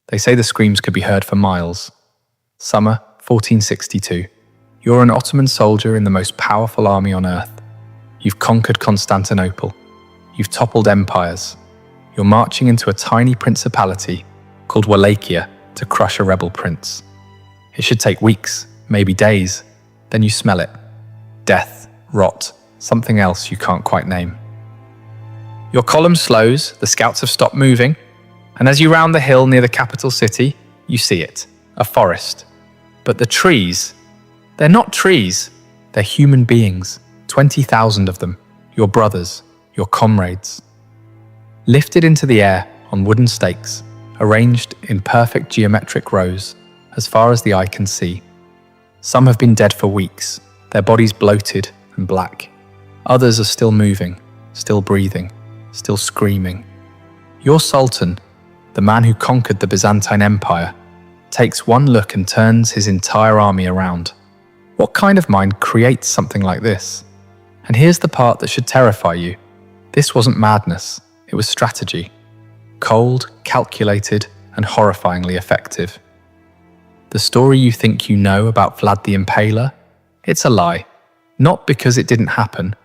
They say the screams could be heard for miles. Summer 1462. You're an Ottoman soldier in the most powerful army on earth. You've conquered Constantinople. You've toppled empires. You're marching into a tiny principality called Wallachia to crush a rebel prince. It should take weeks, maybe days. Then you smell it. Death, rot, something else you can't quite name. Your column slows, the scouts have stopped moving, and as you round the hill near the capital city, you see it, a forest. But the trees, they're not trees, they're human beings, 20,000 of them, your brothers, your comrades. Lifted into the air on wooden stakes, arranged in perfect geometric rows, as far as the eye can see. Some have been dead for weeks, their bodies bloated and black. Others are still moving, still breathing, still screaming. Your Sultan, the man who conquered the Byzantine Empire, takes one look and turns his entire army around. What kind of mind creates something like this? And here's the part that should terrify you. This wasn't madness, it was strategy. Cold, calculated, and horrifyingly effective. The story you think you know about Vlad the Impaler? It's a lie. Not because it didn't happen,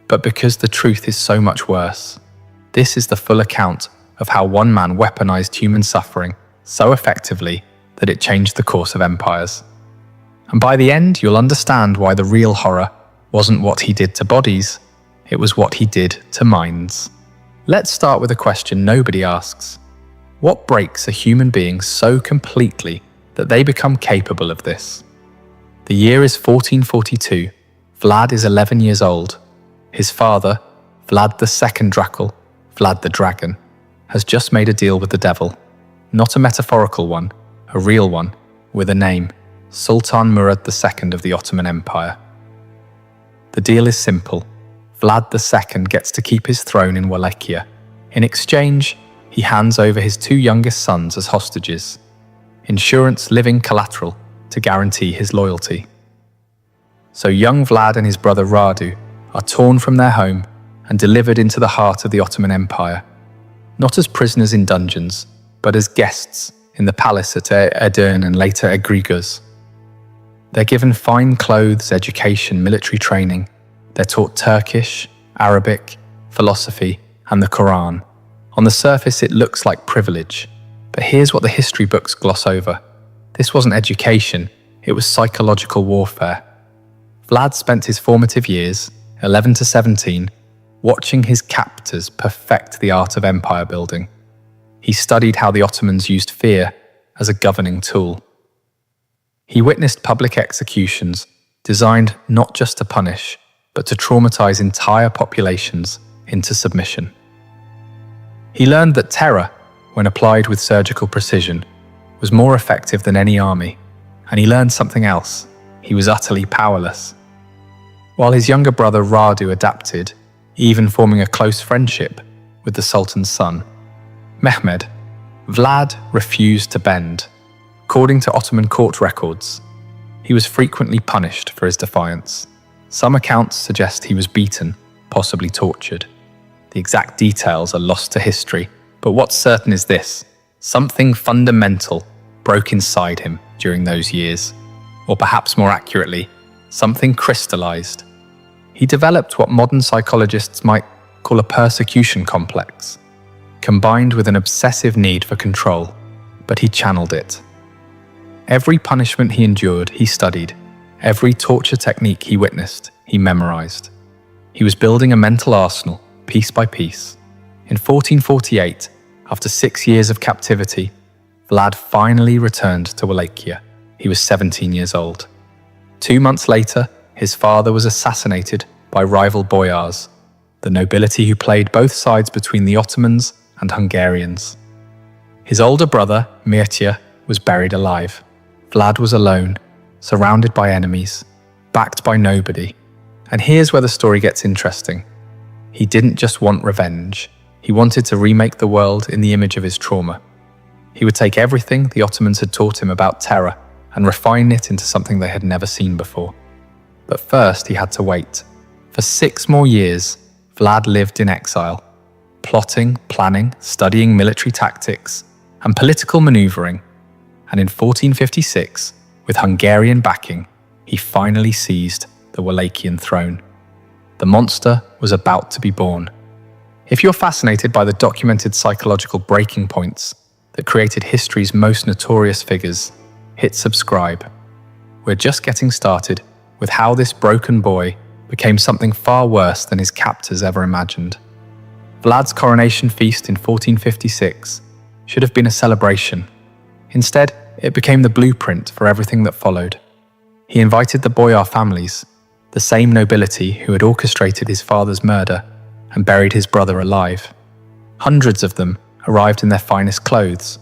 but because the truth is so much worse. This is the full account of how one man weaponized human suffering so effectively that it changed the course of empires. And by the end, you'll understand why the real horror wasn't what he did to bodies, it was what he did to minds. Let's start with a question nobody asks. What breaks a human being so completely that they become capable of this? The year is 1442. Vlad is 11 years old. His father, Vlad II Dracula, Vlad the Dragon, has just made a deal with the devil. Not a metaphorical one, a real one, with a name, Sultan Mehmed II of the Ottoman Empire. The deal is simple. Vlad II gets to keep his throne in Wallachia. In exchange, he hands over his two youngest sons as hostages. Insurance living collateral to guarantee his loyalty. So young Vlad and his brother Radu are torn from their home and delivered into the heart of the Ottoman Empire. Not as prisoners in dungeons, but as guests in the palace at Edirne and later Egriguz. They're given fine clothes, education, military training. They're taught Turkish, Arabic, philosophy, and the Quran. On the surface, it looks like privilege. But here's what the history books gloss over. This wasn't education, it was psychological warfare. Vlad spent his formative years, 11 to 17, watching his captors perfect the art of empire building. He studied how the Ottomans used fear as a governing tool. He witnessed public executions designed not just to punish, but to traumatize entire populations into submission. He learned that terror, when applied with surgical precision, was more effective than any army, and he learned something else. He was utterly powerless. While his younger brother Radu adapted, even forming a close friendship with the Sultan's son, Mehmed, Vlad refused to bend. According to Ottoman court records, he was frequently punished for his defiance. Some accounts suggest he was beaten, possibly tortured. The exact details are lost to history, but what's certain is this: something fundamental broke inside him during those years. Or perhaps more accurately, something crystallized. He developed what modern psychologists might call a persecution complex, combined with an obsessive need for control, but he channeled it. Every punishment he endured, he studied. Every torture technique he witnessed, he memorized. He was building a mental arsenal, piece by piece. In 1448, after 6 years of captivity, Vlad finally returned to Wallachia. He was 17 years old. 2 months later, his father was assassinated by rival boyars, the nobility who played both sides between the Ottomans and Hungarians. His older brother, Mircea, was buried alive. Vlad was alone, surrounded by enemies, backed by nobody. And here's where the story gets interesting. He didn't just want revenge. He wanted to remake the world in the image of his trauma. He would take everything the Ottomans had taught him about terror and refine it into something they had never seen before. But first, he had to wait. For 6 more years, Vlad lived in exile, plotting, planning, studying military tactics, and political maneuvering, and in 1456, with Hungarian backing, he finally seized the Wallachian throne. The monster was about to be born. If you're fascinated by the documented psychological breaking points that created history's most notorious figures, hit subscribe. We're just getting started with how this broken boy became something far worse than his captors ever imagined. Vlad's coronation feast in 1456 should have been a celebration. Instead, it became the blueprint for everything that followed. He invited the boyar families, the same nobility who had orchestrated his father's murder and buried his brother alive. Hundreds of them arrived in their finest clothes,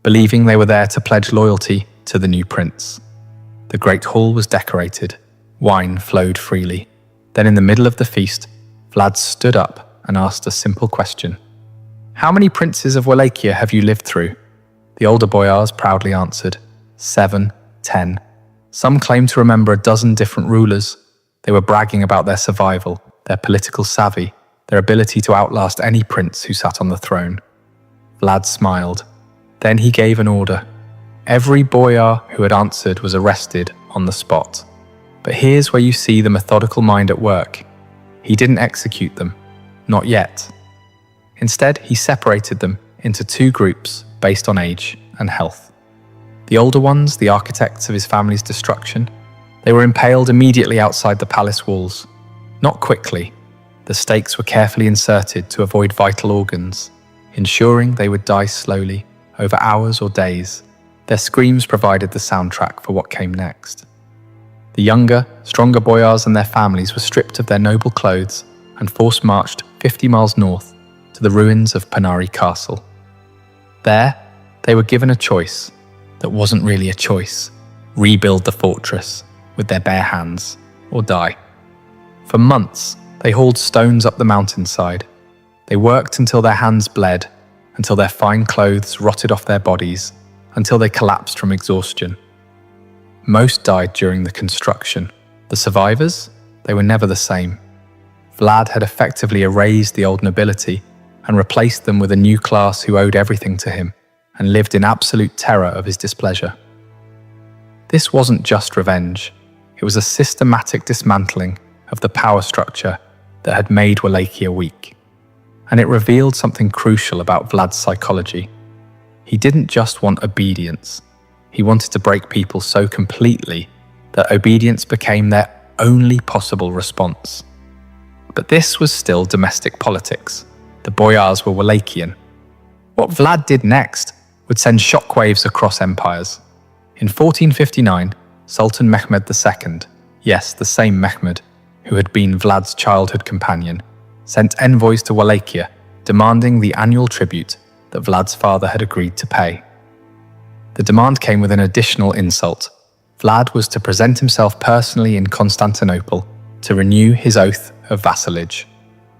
believing they were there to pledge loyalty to the new prince. The great hall was decorated, wine flowed freely. Then in the middle of the feast, Vlad stood up and asked a simple question. "How many princes of Wallachia have you lived through?" The older boyars proudly answered, 7, 10. Some claimed to remember a dozen different rulers. They were bragging about their survival, their political savvy, their ability to outlast any prince who sat on the throne. Vlad smiled. Then he gave an order. Every boyar who had answered was arrested on the spot. But here's where you see the methodical mind at work. He didn't execute them, not yet. Instead, he separated them into 2 groups based on age and health. The older ones, the architects of his family's destruction, they were impaled immediately outside the palace walls. Not quickly. The stakes were carefully inserted to avoid vital organs, ensuring they would die slowly, over hours or days. Their screams provided the soundtrack for what came next. The younger, stronger boyars and their families were stripped of their noble clothes and force-marched 50 miles north to the ruins of Panari Castle. There, they were given a choice that wasn't really a choice: rebuild the fortress with their bare hands or die. For months, they hauled stones up the mountainside. They worked until their hands bled, until their fine clothes rotted off their bodies, until they collapsed from exhaustion. Most died during the construction. The survivors, they were never the same. Vlad had effectively erased the old nobility and replaced them with a new class who owed everything to him and lived in absolute terror of his displeasure. This wasn't just revenge. It was a systematic dismantling of the power structure that had made Wallachia weak. And it revealed something crucial about Vlad's psychology. He didn't just want obedience. He wanted to break people so completely that obedience became their only possible response. But this was still domestic politics. The boyars were Wallachian. What Vlad did next would send shockwaves across empires. In 1459, Sultan Mehmed II, yes, the same Mehmed, who had been Vlad's childhood companion, sent envoys to Wallachia, demanding the annual tribute that Vlad's father had agreed to pay. The demand came with an additional insult. Vlad was to present himself personally in Constantinople to renew his oath of vassalage.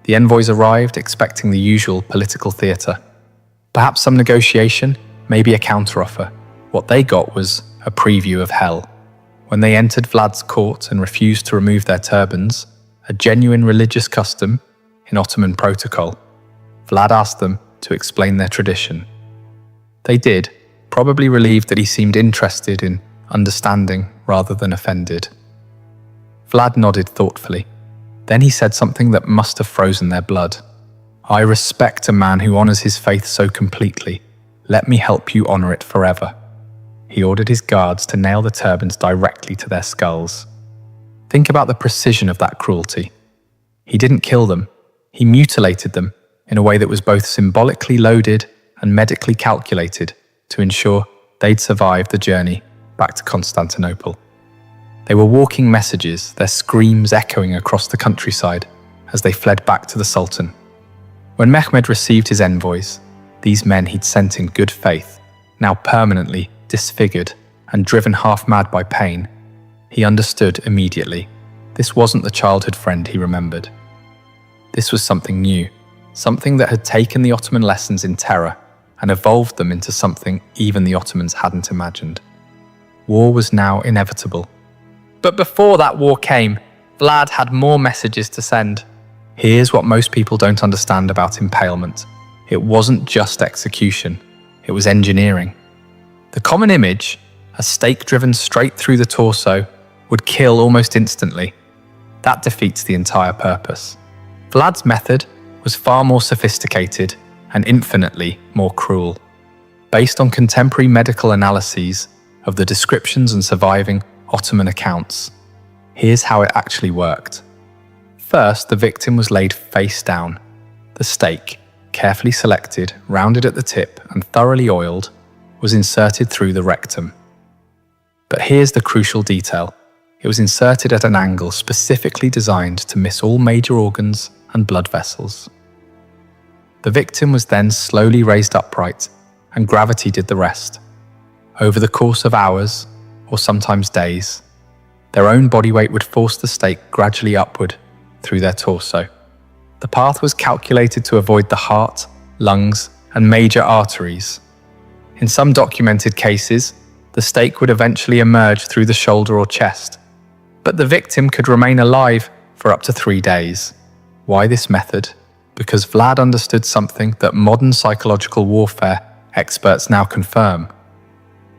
The envoys arrived expecting the usual political theatre. Perhaps some negotiation, maybe a counteroffer. What they got was a preview of hell. When they entered Vlad's court and refused to remove their turbans, a genuine religious custom in Ottoman protocol, Vlad asked them to explain their tradition. They did, probably relieved that he seemed interested in understanding rather than offended. Vlad nodded thoughtfully. Then he said something that must have frozen their blood. "I respect a man who honors his faith so completely. Let me help you honor it forever." He ordered his guards to nail the turbans directly to their skulls. Think about the precision of that cruelty. He didn't kill them. He mutilated them in a way that was both symbolically loaded and medically calculated to ensure they'd survive the journey back to Constantinople. They were walking messages, their screams echoing across the countryside as they fled back to the Sultan. When Mehmed received his envoys, these men he'd sent in good faith, now permanently disfigured and driven half-mad by pain, he understood immediately. This wasn't the childhood friend he remembered. This was something new, something that had taken the Ottoman lessons in terror and evolved them into something even the Ottomans hadn't imagined. War was now inevitable. But before that war came, Vlad had more messages to send. Here's what most people don't understand about impalement. It wasn't just execution. it was engineering. The common image, a stake driven straight through the torso, would kill almost instantly. That defeats the entire purpose. Vlad's method was far more sophisticated and infinitely more cruel. Based on contemporary medical analyses of the descriptions and surviving Ottoman accounts, here's how it actually worked. First, the victim was laid face down. The stake, carefully selected, rounded at the tip, and thoroughly oiled, was inserted through the rectum. But here's the crucial detail. It was inserted at an angle specifically designed to miss all major organs and blood vessels. The victim was then slowly raised upright, and gravity did the rest. Over the course of hours, or sometimes days, their own body weight would force the stake gradually upward through their torso. The path was calculated to avoid the heart, lungs, and major arteries. In some documented cases, the stake would eventually emerge through the shoulder or chest, but the victim could remain alive for up to 3 days. Why this method? Because Vlad understood something that modern psychological warfare experts now confirm.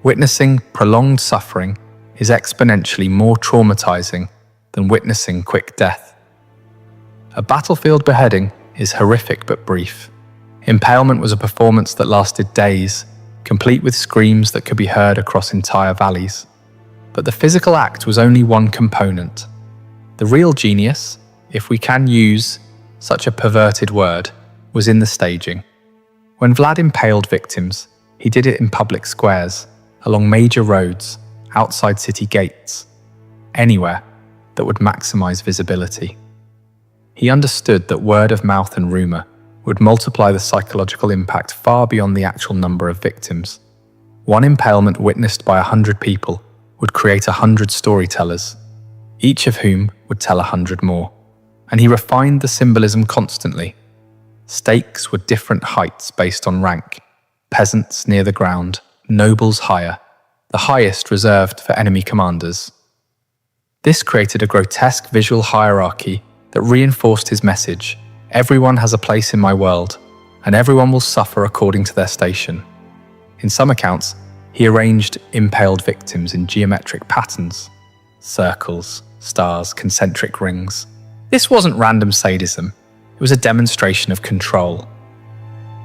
Witnessing prolonged suffering is exponentially more traumatizing than witnessing quick death. A battlefield beheading is horrific but brief. Impalement was a performance that lasted days, complete with screams that could be heard across entire valleys. But the physical act was only one component. The real genius, if we can use such a perverted word, was in the staging. When Vlad impaled victims, he did it in public squares, along major roads, outside city gates, anywhere that would maximize visibility. He understood that word of mouth and rumor would multiply the psychological impact far beyond the actual number of victims. One impalement witnessed by 100 people would create 100 storytellers, each of whom would tell 100 more. And he refined the symbolism constantly. Stakes were different heights based on rank, peasants near the ground, nobles higher, the highest reserved for enemy commanders. This created a grotesque visual hierarchy that reinforced his message: everyone has a place in my world, and everyone will suffer according to their station. In some accounts, he arranged impaled victims in geometric patterns, circles, stars, concentric rings. This wasn't random sadism, it was a demonstration of control.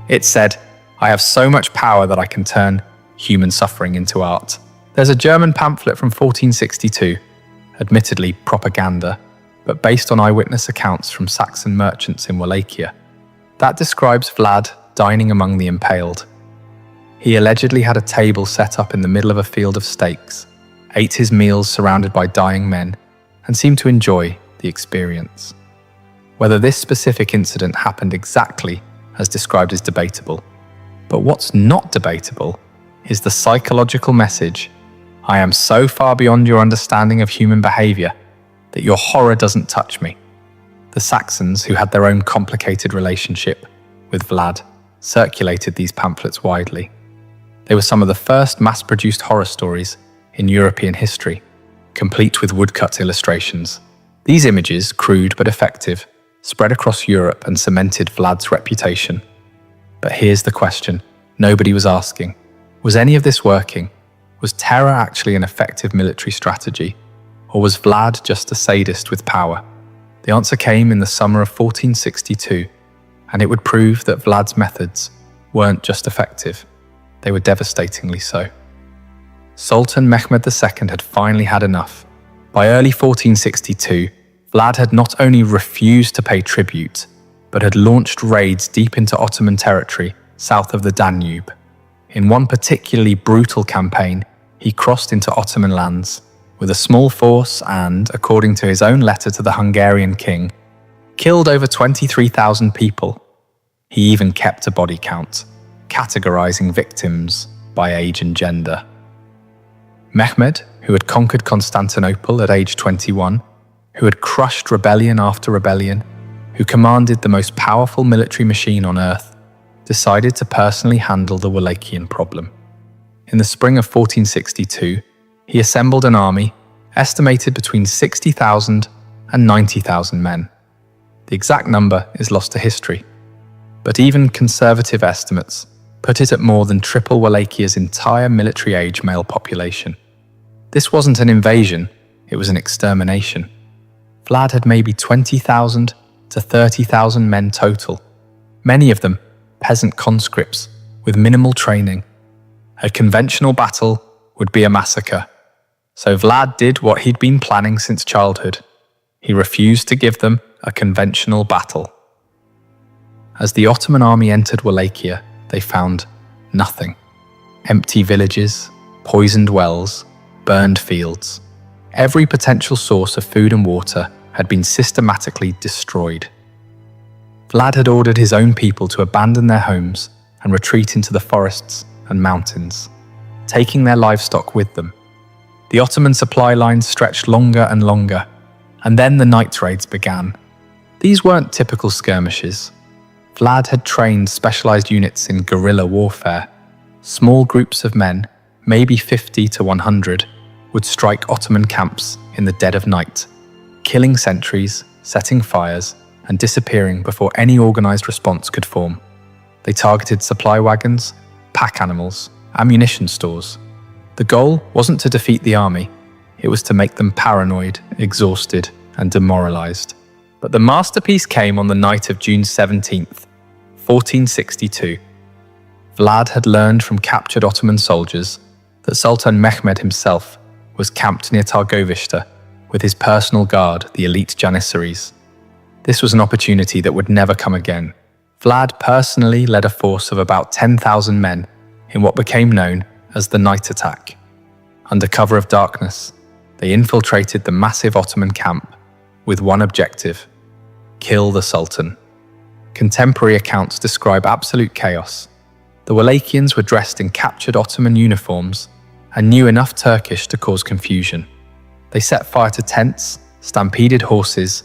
It said, I have so much power that I can turn human suffering into art. There's a German pamphlet from 1462, admittedly propaganda, but based on eyewitness accounts from Saxon merchants in Wallachia, that describes Vlad dining among the impaled. He allegedly had a table set up in the middle of a field of stakes, ate his meals surrounded by dying men, and seemed to enjoy the experience. Whether this specific incident happened exactly as described is debatable, but what's not debatable is the psychological message: I am so far beyond your understanding of human behavior that your horror doesn't touch me. The Saxons, who had their own complicated relationship with Vlad, circulated these pamphlets widely. They were some of the first mass-produced horror stories in European history, complete with woodcut illustrations. These images, crude but effective, spread across Europe and cemented Vlad's reputation. But here's the question nobody was asking. Was any of this working? Was terror actually an effective military strategy? Or was Vlad just a sadist with power? The answer came in the summer of 1462, and it would prove that Vlad's methods weren't just effective, they were devastatingly so. Sultan Mehmed II had finally had enough. By early 1462, Vlad had not only refused to pay tribute, but had launched raids deep into Ottoman territory south of the Danube. In one particularly brutal campaign, he crossed into Ottoman lands with a small force and, according to his own letter to the Hungarian king, killed over 23,000 people. He even kept a body count, categorizing victims by age and gender. Mehmed, who had conquered Constantinople at age 21, who had crushed rebellion after rebellion, who commanded the most powerful military machine on earth, decided to personally handle the Wallachian problem. In the spring of 1462, he assembled an army estimated between 60,000 and 90,000 men. The exact number is lost to history, but even conservative estimates put it at more than triple Wallachia's entire military-age male population. This wasn't an invasion, it was an extermination. Vlad had maybe 20,000 to 30,000 men total, many of them peasant conscripts with minimal training. A conventional battle would be a massacre. So Vlad did what he'd been planning since childhood. He refused to give them a conventional battle. As the Ottoman army entered Wallachia, they found nothing. Empty villages, poisoned wells, burned fields. Every potential source of food and water had been systematically destroyed. Vlad had ordered his own people to abandon their homes and retreat into the forests and mountains, taking their livestock with them. The Ottoman supply lines stretched longer and longer, and then the night raids began. These weren't typical skirmishes. Vlad had trained specialized units in guerrilla warfare. Small groups of men, maybe 50 to 100, would strike Ottoman camps in the dead of night, killing sentries, setting fires, and disappearing before any organized response could form. They targeted supply wagons, pack animals, ammunition stores. The goal wasn't to defeat the army, it was to make them paranoid, exhausted, and demoralized. But the masterpiece came on the night of June 17th, 1462. Vlad had learned from captured Ottoman soldiers that Sultan Mehmed himself was camped near Targovishte with his personal guard, the elite Janissaries. This was an opportunity that would never come again. Vlad personally led a force of about 10,000 men in what became known as the night attack. Under cover of darkness, they infiltrated the massive Ottoman camp with one objective: kill the Sultan. Contemporary accounts describe absolute chaos. The Wallachians were dressed in captured Ottoman uniforms and knew enough Turkish to cause confusion. They set fire to tents, stampeded horses,